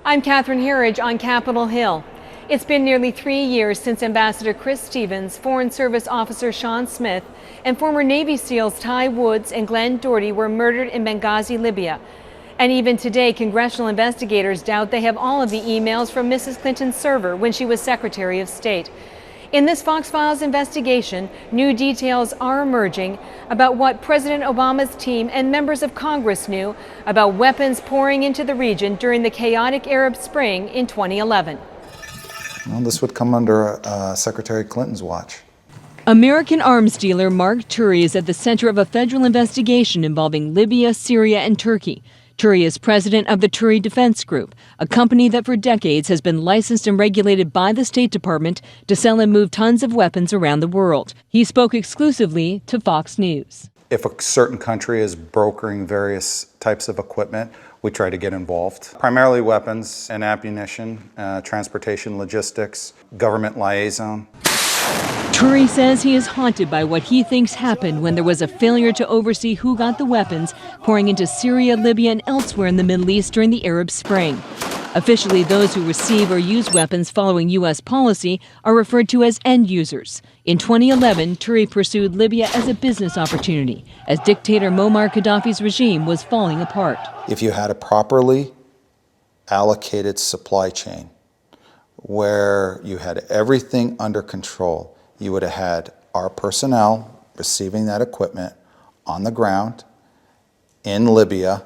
I'm Catherine Herridge on Capitol Hill. It's been nearly 3 years since Ambassador Chris Stevens, Foreign Service Officer Sean Smith, and former Navy SEALs Ty Woods and Glenn Doherty were murdered in Benghazi, Libya. And even today, congressional investigators doubt they have all of the emails from Mrs. Clinton's server when she was Secretary of State. In this Fox Files investigation, new details are emerging about what President Obama's team and members of Congress knew about weapons pouring into the region during the chaotic Arab Spring in 2011. Well, this would come under Secretary Clinton's watch. American arms dealer Marc Turi is at the center of a federal investigation involving Libya, Syria, and Turkey. Turi is president of the Turi Defense Group, a company that for decades has been licensed and regulated by the State Department to sell and move tons of weapons around the world. He spoke exclusively to Fox News. If a certain country is brokering various types of equipment, we try to get involved. Primarily weapons and ammunition, transportation, logistics, government liaison. Turi says he is haunted by what he thinks happened when there was a failure to oversee who got the weapons pouring into Syria, Libya, and elsewhere in the Middle East during the Arab Spring. Officially, those who receive or use weapons following U.S. policy are referred to as end users. In 2011, Turi pursued Libya as a business opportunity as dictator Muammar Gaddafi's regime was falling apart. If you had a properly allocated supply chain where you had everything under control, you would have had our personnel receiving that equipment on the ground in Libya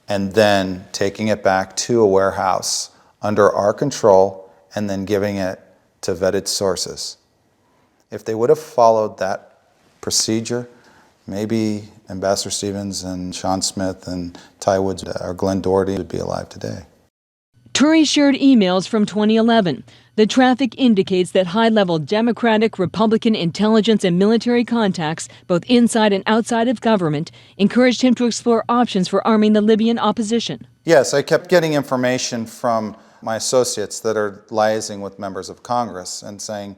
and then taking it back to a warehouse under our control and then giving it to vetted sources. If they would have followed that procedure, maybe Ambassador Stevens and Sean Smith and Ty Woods or Glenn Doherty would be alive today. Turi shared emails from 2011. The traffic indicates that high-level Democratic, Republican intelligence and military contacts, both inside and outside of government, encouraged him to explore options for arming the Libyan opposition. Yes, I kept getting information from my associates that are liaising with members of Congress and saying,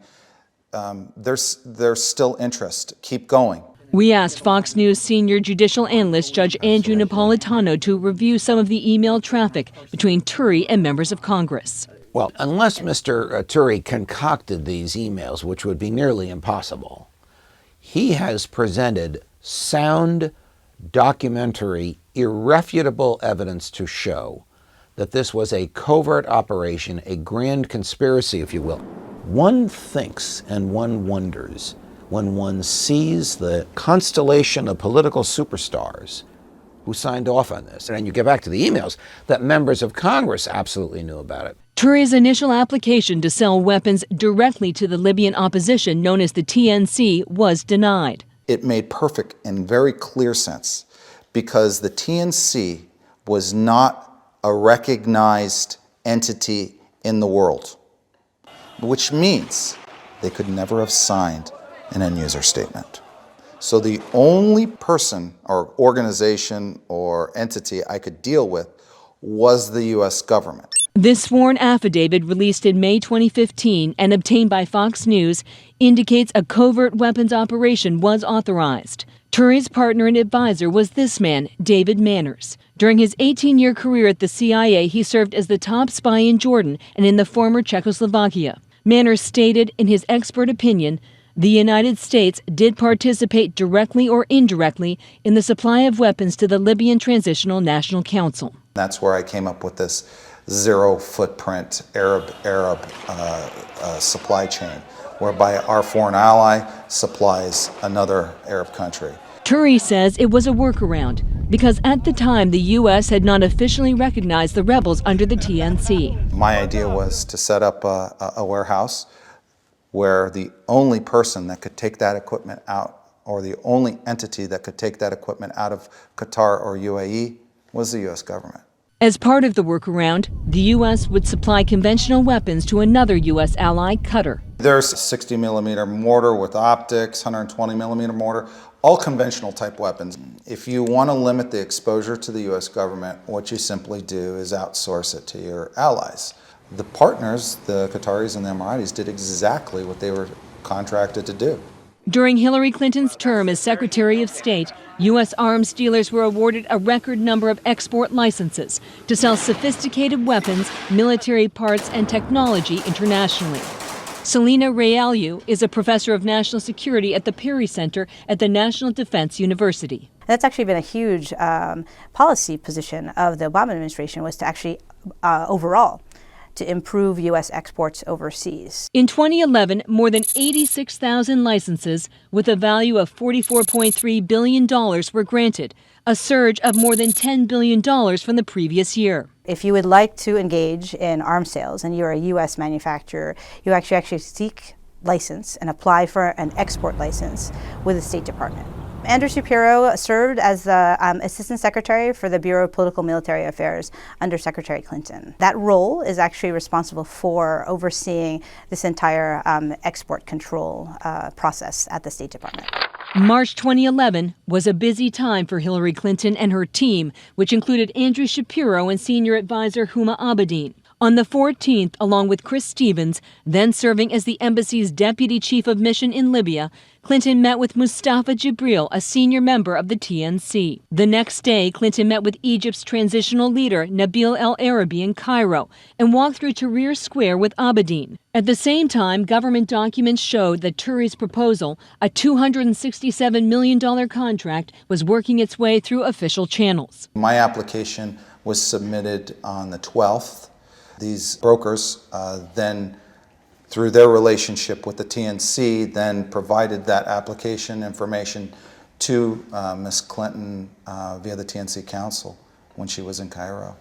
there's still interest, keep going. We asked Fox News senior judicial analyst Judge Andrew Napolitano to review some of the email traffic between Turi and members of Congress. Well, unless Mr. Turi concocted these emails, which would be nearly impossible, he has presented sound, documentary, irrefutable evidence to show that this was a covert operation, a grand conspiracy, if you will. One thinks and one wonders when one sees the constellation of political superstars who signed off on this. And you get back to the emails, that members of Congress absolutely knew about it. Turi's initial application to sell weapons directly to the Libyan opposition, known as the TNC, was denied. It made perfect and very clear sense because the TNC was not a recognized entity in the world, which means they could never have signed an end-user statement. So the only person or organization or entity I could deal with was the U.S. government. This sworn affidavit, released in May 2015 and obtained by Fox News, indicates a covert weapons operation was authorized. Turi's partner and advisor was this man, David Manners. During his 18-year career at the CIA, he served as the top spy in Jordan and in the former Czechoslovakia. Manners stated, in his expert opinion, the United States did participate directly or indirectly in the supply of weapons to the Libyan Transitional National Council. That's where I came up with this zero footprint Arab supply chain, whereby our foreign ally supplies another Arab country. Turi says it was a workaround because at the time the U.S. had not officially recognized the rebels under the TNC. My idea was to set up a warehouse where the only person that could take that equipment out, or the only entity that could take that equipment out of Qatar or UAE, was the U.S. government. As part of the workaround, the U.S. would supply conventional weapons to another U.S. ally, Qatar. There's a 60-millimeter mortar with optics, 120-millimeter mortar, all conventional type weapons. If you want to limit the exposure to the U.S. government, what you simply do is outsource it to your allies. The partners, the Qataris and the Emiratis, did exactly what they were contracted to do. During Hillary Clinton's term as Secretary of State, U.S. arms dealers were awarded a record number of export licenses to sell sophisticated weapons, military parts, and technology internationally. Selena Realu is a professor of national security at the Perry Center at the National Defense University. That's actually been a huge policy position of the Obama administration, was to actually overall to improve U.S. exports overseas. In 2011, more than 86,000 licenses with a value of $44.3 billion were granted, a surge of more than $10 billion from the previous year. If you would like to engage in arms sales and you're a U.S. manufacturer, you actually seek license and apply for an export license with the State Department. Andrew Shapiro served as the Assistant Secretary for the Bureau of Political Military Affairs under Secretary Clinton. That role is actually responsible for overseeing this entire export control process at the State Department. March 2011 was a busy time for Hillary Clinton and her team, which included Andrew Shapiro and senior advisor Huma Abedin. On the 14th, along with Chris Stevens, then serving as the embassy's deputy chief of mission in Libya, Clinton met with Mustafa Jibril, a senior member of the TNC. The next day, Clinton met with Egypt's transitional leader, Nabil El Arabi, in Cairo, and walked through Tahrir Square with Abedin. At the same time, government documents showed that Turi's proposal, a $267 million contract, was working its way through official channels. My application was submitted on the 12th. These brokers then, through their relationship with the TNC, then provided that application information to Ms. Clinton via the TNC counsel when she was in Cairo.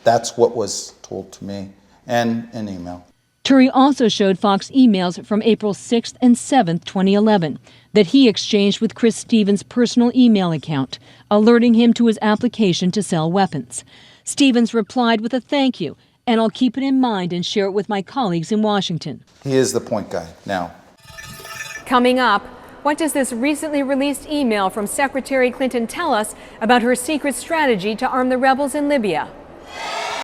That's what was told to me, and an email. Turi also showed Fox emails from April 6th and 7th, 2011, that he exchanged with Chris Stevens' personal email account, alerting him to his application to sell weapons. Stevens replied with a thank you, and I'll keep it in mind and share it with my colleagues in Washington. He is the point guy now. Coming up, what does this recently released email from Secretary Clinton tell us about her secret strategy to arm the rebels in Libya?